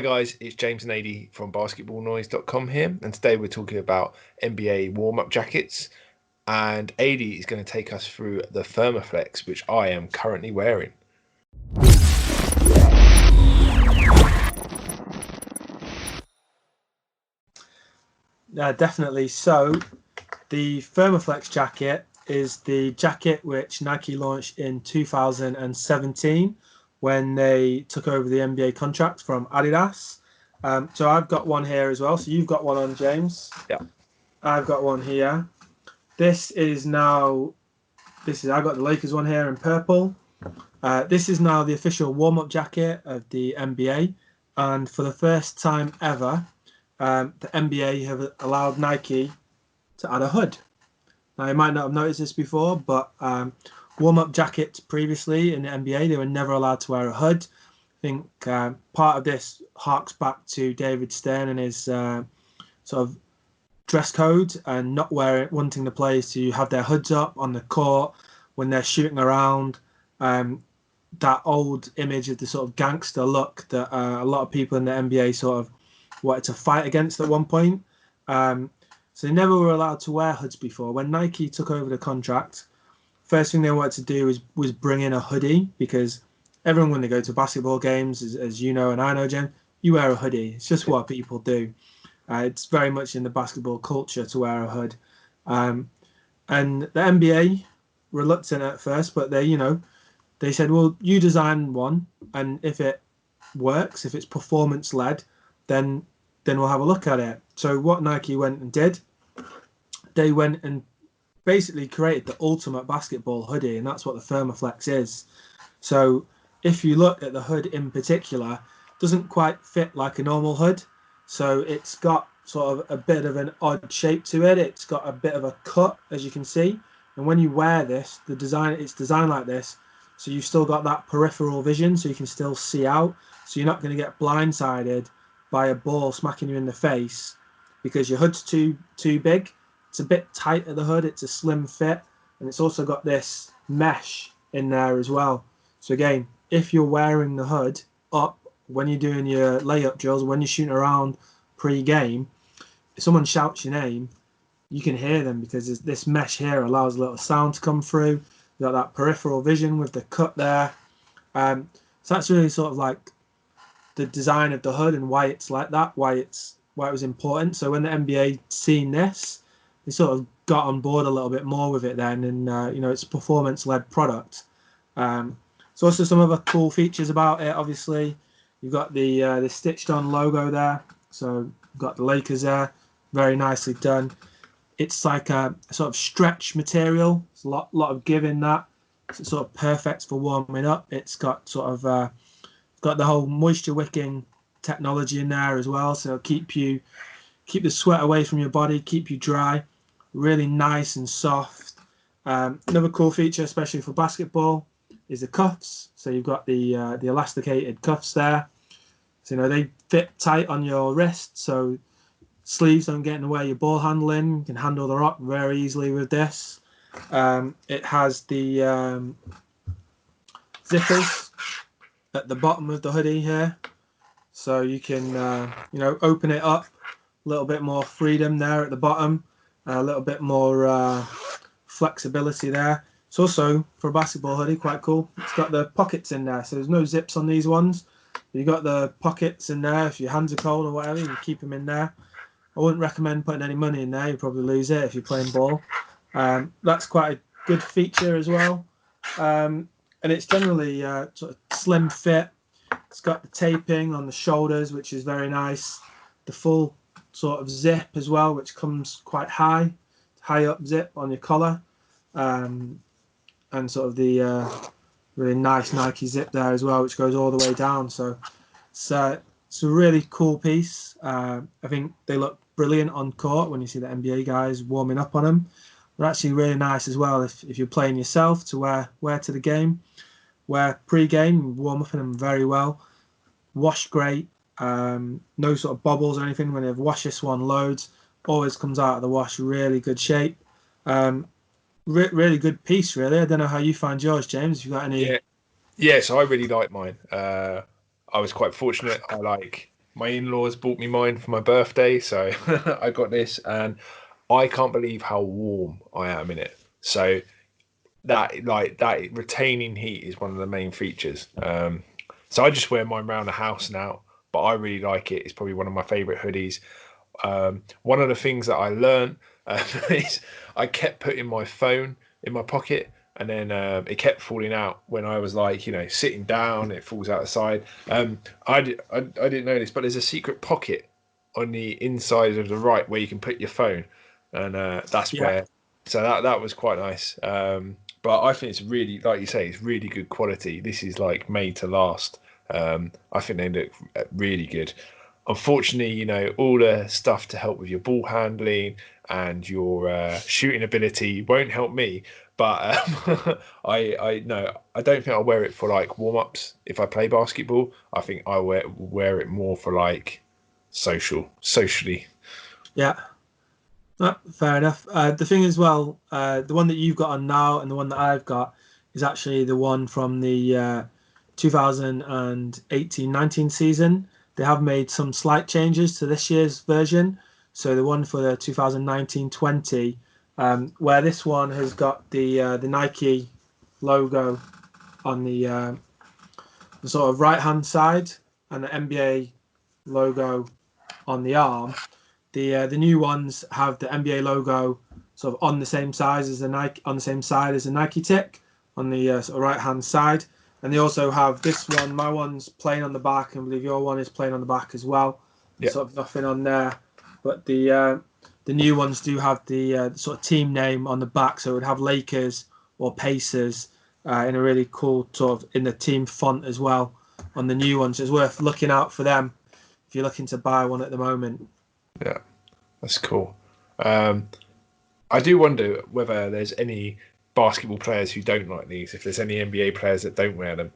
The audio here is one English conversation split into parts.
Hi guys, it's James and Adi from basketballnoise.com here, and today we're talking about NBA warm-up jackets, and Adi is going to take us through the Thermaflex, which I am currently wearing. Definitely. So the Thermaflex jacket is the jacket which Nike launched in 2017 when they took over the NBA contract from Adidas. So I've got one here as well. So you've got one on, James. Yeah. I've got one here. I've got the Lakers one here in purple. This is now the official warm-up jacket of the NBA, and for the first time ever, the NBA have allowed Nike to add a hood. Now, you might not have noticed this before, but warm-up jackets previously in the NBA, they were never allowed to wear a hood. I think part of this harks back to David Stern and his sort of dress code and not wanting the players to have their hoods up on the court when they're shooting around. That old image of the sort of gangster look that a lot of people in the NBA sort of wanted to fight against at one point. So they never were allowed to wear hoods before. When Nike took over the contract, first thing they wanted to do was bring in a hoodie, because everyone, when they go to basketball games, as you know and I know, Jen, you wear a hoodie. It's just what people do. It's very much in the basketball culture to wear a hood. And the NBA, reluctant at first, but they said, well, you design one, and if it works, if it's performance-led, then we'll have a look at it. So what Nike went and did, they went and basically created the ultimate basketball hoodie, and that's what the Thermaflex is. So if you look at the hood in particular, it doesn't quite fit like a normal hood. So it's got sort of a bit of an odd shape to it. It's got a bit of a cut, as you can see. And when you wear this, it's designed like this, so you've still got that peripheral vision, so you can still see out. So you're not going to get blindsided by a ball smacking you in the face because your hood's too big. It's a bit tight at the hood. It's a slim fit, and it's also got this mesh in there as well. So again, if you're wearing the hood up when you're doing your layup drills, when you're shooting around pre-game, if someone shouts your name, you can hear them because this mesh here allows a little sound to come through. You got that peripheral vision with the cut there. So that's really sort of like the design of the hood and why it's like that, why it was important. So when the NBA seen this, they sort of got on board a little bit more with it then, and it's a performance-led product. So also some other cool features about it. Obviously, you've got the stitched-on logo there. So you've got the Lakers there, very nicely done. It's like a sort of stretch material. There's a lot of give in that. It's sort of perfect for warming up. It's got sort of got the whole moisture wicking technology in there as well, so keep the sweat away from your body, keep you dry, really nice and soft. Another cool feature, especially for basketball, is the cuffs. So you've got the elasticated cuffs there. So they fit tight on your wrist, so sleeves don't get in the way of your ball handling. You can handle the rock very easily with this. It has the zippers at the bottom of the hoodie here, so you can open it up, a little bit more freedom there at the bottom, a little bit more flexibility there. It's also, for a basketball hoodie, quite cool. It's got the pockets in there, so there's no zips on these ones. You've got the pockets in there. If your hands are cold or whatever, you can keep them in there. I wouldn't recommend putting any money in there. You'll probably lose it if you're playing ball. That's quite a good feature as well. And it's generally sort of slim fit. It's got the taping on the shoulders, which is very nice. The full sort of zip as well, which comes quite high up zip on your collar. And sort of the really nice Nike zip there as well, which goes all the way down. So it's a really cool piece. I think they look brilliant on court when you see the NBA guys warming up on them. They're actually really nice as well if you're playing yourself to wear to the game. Wear pre-game, warm up in them very well. Wash great. No sort of bubbles or anything. When they've washed this one loads, always comes out of the wash really good shape. Really good piece, really. I don't know how you find yours, James. If you've got any... Yeah, so I really like mine. I was quite fortunate. I like My in-laws bought me mine for my birthday, so I got this, and I can't believe how warm I am in it. So that retaining heat is one of the main features. So I just wear mine around the house now, but I really like it. It's probably one of my favourite hoodies. One of the things that I learned is I kept putting my phone in my pocket, and then it kept falling out when I was like, sitting down. It falls out the side. I didn't know this, but there's a secret pocket on the inside of the right where you can put your phone, and that's Yeah, where. So that was quite nice. But I think it's really, like you say, it's really good quality. This is like made to last. I think they look really good. Unfortunately, all the stuff to help with your ball handling and your shooting ability won't help me. But I no, I don't think I'll wear it for like warm ups if I play basketball. I think I wear it more for like socially. yeah. Fair enough. The thing as well, the one that you've got on now and the one that I've got is actually the one from the 2018-19 season. They have made some slight changes to this year's version. So the one for the 2019-20, where this one has got the Nike logo on the sort of right hand side and the NBA logo on the arm. The new ones have the NBA logo sort of on the same size as the Nike, on the same side as the Nike tick on the sort of right hand side, and they also have this one. My one's plain on the back, and I believe your one is plain on the back as well. Yeah, There's sort of nothing on there, but the new ones do have the sort of team name on the back, so it would have Lakers or Pacers in a really cool sort of in the team font as well on the new ones. It's worth looking out for them if you're looking to buy one at the moment. yeah, that's cool. Um, I do wonder whether there's any basketball players who don't like these. If there's any NBA players that don't wear them,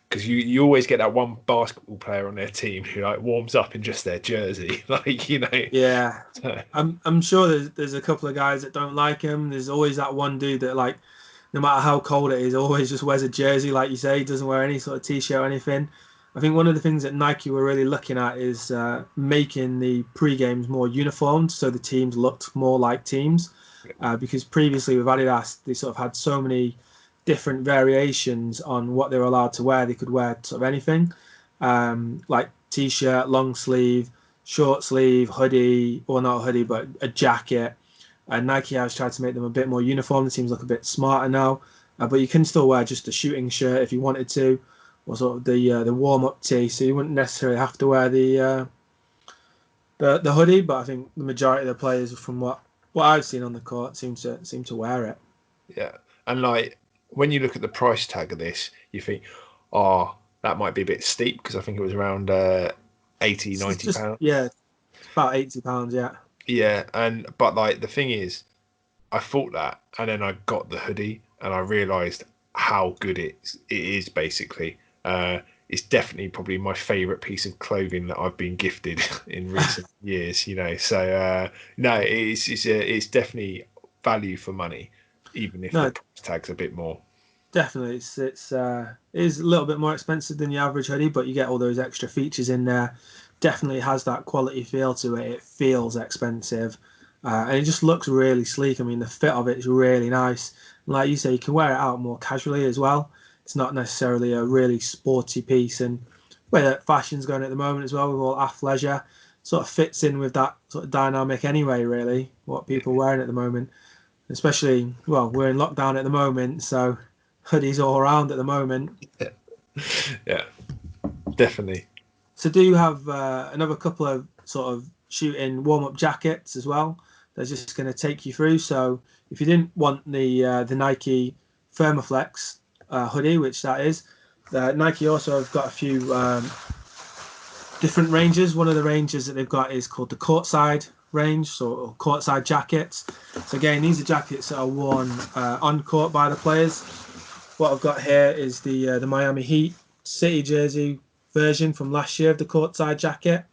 because you always get that one basketball player on their team who like warms up in just their jersey, like. Yeah, So, I'm sure there's a couple of guys that don't like him. There's always that one dude that like no matter how cold it is, always just wears a jersey, like you say, doesn't wear any sort of t-shirt or anything. I think one of the things that Nike were really looking at is making the pre-games more uniformed, so the teams looked more like teams. Because previously with Adidas, they sort of had so many different variations on what they were allowed to wear. They could wear sort of anything, like t-shirt, long sleeve, short sleeve, hoodie, or not a hoodie, but a jacket. And Nike has tried to make them a bit more uniform. It seems like a bit smarter now. But you can still wear just a shooting shirt if you wanted to, or sort of the warm up tee. So you wouldn't necessarily have to wear the hoodie. But I think the majority of the players, from what I've seen on the court, seem to wear it. yeah, and like when you look at the price tag of this, you think, oh, that might be a bit steep because I think it was around 80, It's 90 just pounds. yeah, it's about £80. Yeah, Yeah, but like the thing is, I thought that, and then I got the hoodie, and I realised how good it is. Basically, it's definitely probably my favourite piece of clothing that I've been gifted in recent years. So no, it's definitely value for money, even if the no, price tag's a bit more. definitely. It is a little bit more expensive than the average hoodie, but you get all those extra features in there. Definitely has that quality feel to it. It feels expensive, and it just looks really sleek. I mean, the fit of it is really nice. Like you say, you can wear it out more casually as well. It's not necessarily a really sporty piece, and where fashion's going at the moment as well with all athleisure, sort of fits in with that sort of dynamic anyway. Really, what people are wearing at the moment, especially well, we're in lockdown at the moment, so hoodies all around at the moment. Yeah, definitely. So do you have another couple of sort of shooting warm-up jackets as well? They're just going to take you through. So if you didn't want the Nike Thermaflex hoodie, which that is, Nike also have got a few different ranges. One of the ranges that they've got is called the Courtside range, so Courtside Jackets. So again, these are jackets that are worn on court by the players. What I've got here is the Miami Heat City jersey version from last year of the Courtside jacket.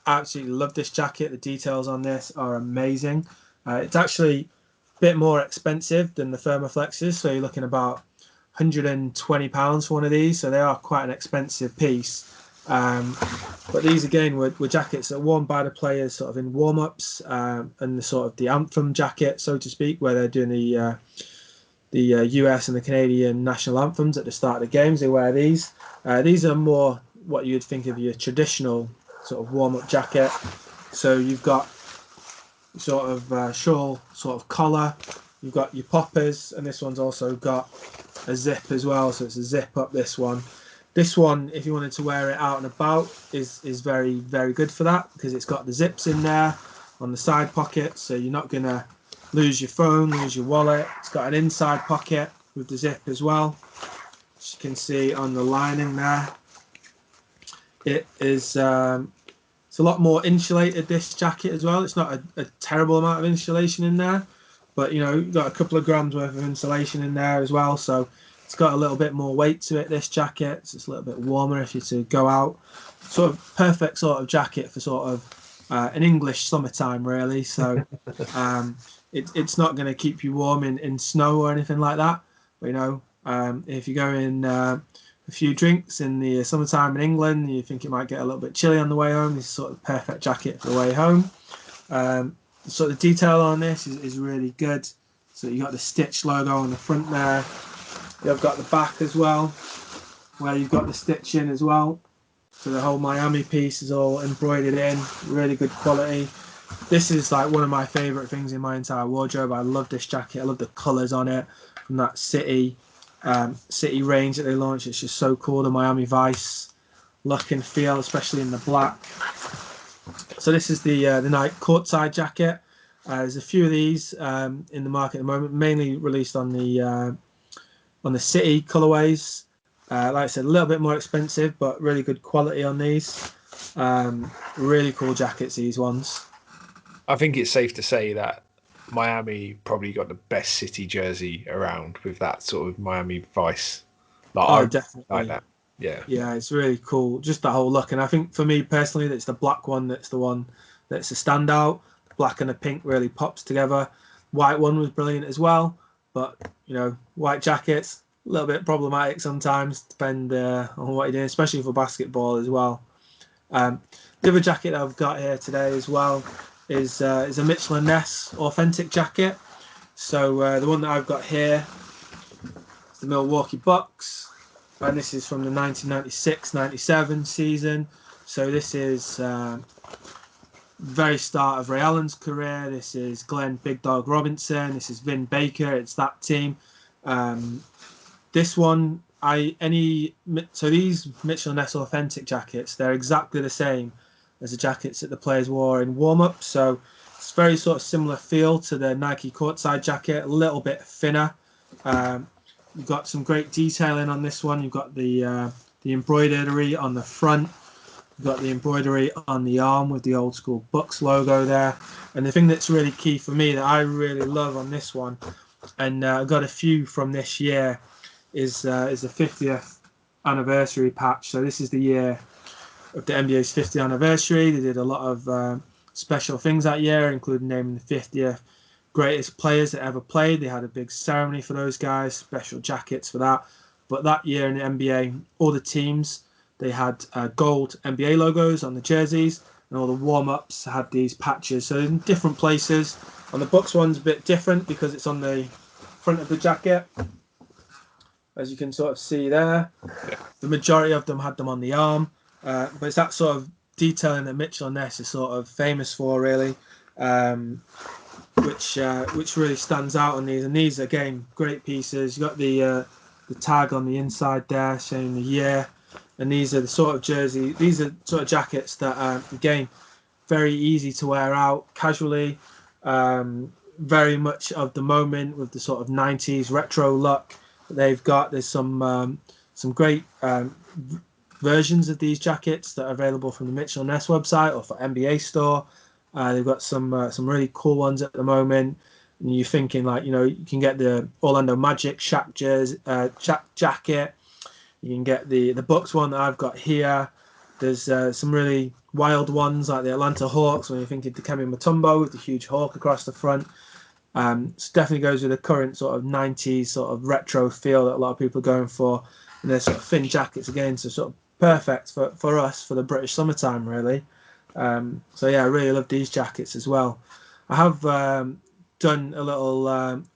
Absolutely love this jacket. The details on this are amazing. It's actually a bit more expensive than the Thermaflexes, so you're looking about £120 for one of these. So they are quite an expensive piece. But these again were jackets that were worn by the players sort of in warm-ups, and the sort of the anthem jacket, so to speak, where they're doing the US and the Canadian national anthems at the start of the games. They wear these. These are more what you'd think of your traditional sort of warm-up jacket. So you've got sort of shawl, sort of collar. You've got your poppers, and this one's also got a zip as well. So it's a zip up this one. This one, if you wanted to wear it out and about, is very, very good for that, because it's got the zips in there on the side pockets, so you're not going to lose your phone, lose your wallet. It's got an inside pocket with the zip as well. As you can see on the lining there, it is it's a lot more insulated, this jacket as well. It's not a terrible amount of insulation in there, but you've got a couple of grams worth of insulation in there as well, so it's got a little bit more weight to it, this jacket. It's just a little bit warmer if you're to go out. Sort of perfect sort of jacket for sort of an English summertime, really. So it's not going to keep you warm in snow or anything like that. But if you go in a few drinks in the summertime in England, you think it might get a little bit chilly on the way home, this is sort of perfect jacket for the way home. So the detail on this is really good. So you got the Stitch logo on the front there. You've got the back as well, where you've got the stitching as well. So the whole Miami piece is all embroidered in, really good quality. This is like one of my favourite things in my entire wardrobe. I love this jacket. I love the colours on it from that city range that they launched. It's just so cool. The Miami Vice look and feel, especially in the black. So this is the Nike Courtside jacket. There's a few of these in the market at the moment, mainly released on the city colorways. Like I said, a little bit more expensive, but really good quality on these. Really cool jackets, these ones. I think it's safe to say that Miami probably got the best city jersey around, with that sort of Miami Vice. Like, I Oh, really like definitely. that. Yeah. Yeah, it's really cool. Just the whole look. And I think for me personally, it's the black one that's the one that's a standout. The black and the pink really pops together. White one was brilliant as well. But, white jackets, a little bit problematic sometimes, depend on what you're doing, especially for basketball as well. The other jacket I've got here today as well is a Mitchell & Ness authentic jacket. So the one that I've got here is the Milwaukee Bucks, and this is from the 1996-97 season. So this is very start of Ray Allen's career. This is Glenn Big Dog Robinson. This is Vin Baker. It's that team. This one, so these Mitchell & Ness authentic jackets, they're exactly the same as the jackets that the players wore in warm-up. So it's very sort of similar feel to the Nike Courtside jacket, a little bit thinner. You've got some great detailing on this one. You've got the embroidery on the front. You've got the embroidery on the arm with the old school Bucks logo there. And the thing that's really key for me that I really love on this one, and I've got a few from this year, is the 50th anniversary patch. So this is the year of the NBA's 50th anniversary. They did a lot of special things that year, including naming the 50th greatest players that ever played. They had a big ceremony for those guys, special jackets for that. But that year in the NBA, all the teams, they had gold NBA logos on the jerseys, and all the warm-ups had these patches. So in different places. On the Bucks one's a bit different because it's on the front of the jacket, as you can sort of see there. The majority of them had them on the arm, but it's that sort of detailing that Mitchell & Ness is sort of famous for, really, which really stands out on these. And these, again, great pieces. You got the tag on the inside there showing the year, and these are the sort of jackets that, again, very easy to wear out casually, very much of the moment with the sort of 90s retro look that they've got. There's some great versions of these jackets that are available from the Mitchell & Ness website or for NBA store. They've got some really cool ones at the moment. And you're thinking, like, you can get the Orlando Magic Shaq jacket. You can get the Bucks one that I've got here. There's some really wild ones like the Atlanta Hawks, when you're thinking Dikembe Mutombo with the huge hawk across the front. It definitely goes with the current sort of 90s sort of retro feel that a lot of people are going for. And they're sort of thin jackets again, so sort of perfect for us for the British summertime, really. So yeah, I really love these jackets as well. I have done a little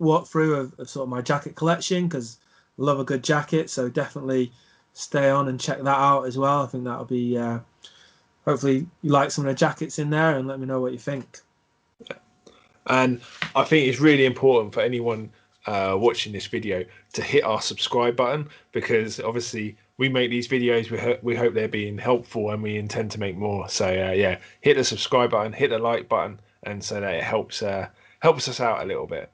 walkthrough of sort of my jacket collection because I love a good jacket. So definitely stay on and check that out as well. I think that'll be hopefully you like some of the jackets in there and let me know what you think. And I think it's really important for anyone watching this video to hit our subscribe button, because obviously we make these videos. We hope they're being helpful, and we intend to make more. So yeah, hit the subscribe button, hit the like button, and so that it helps us out a little bit.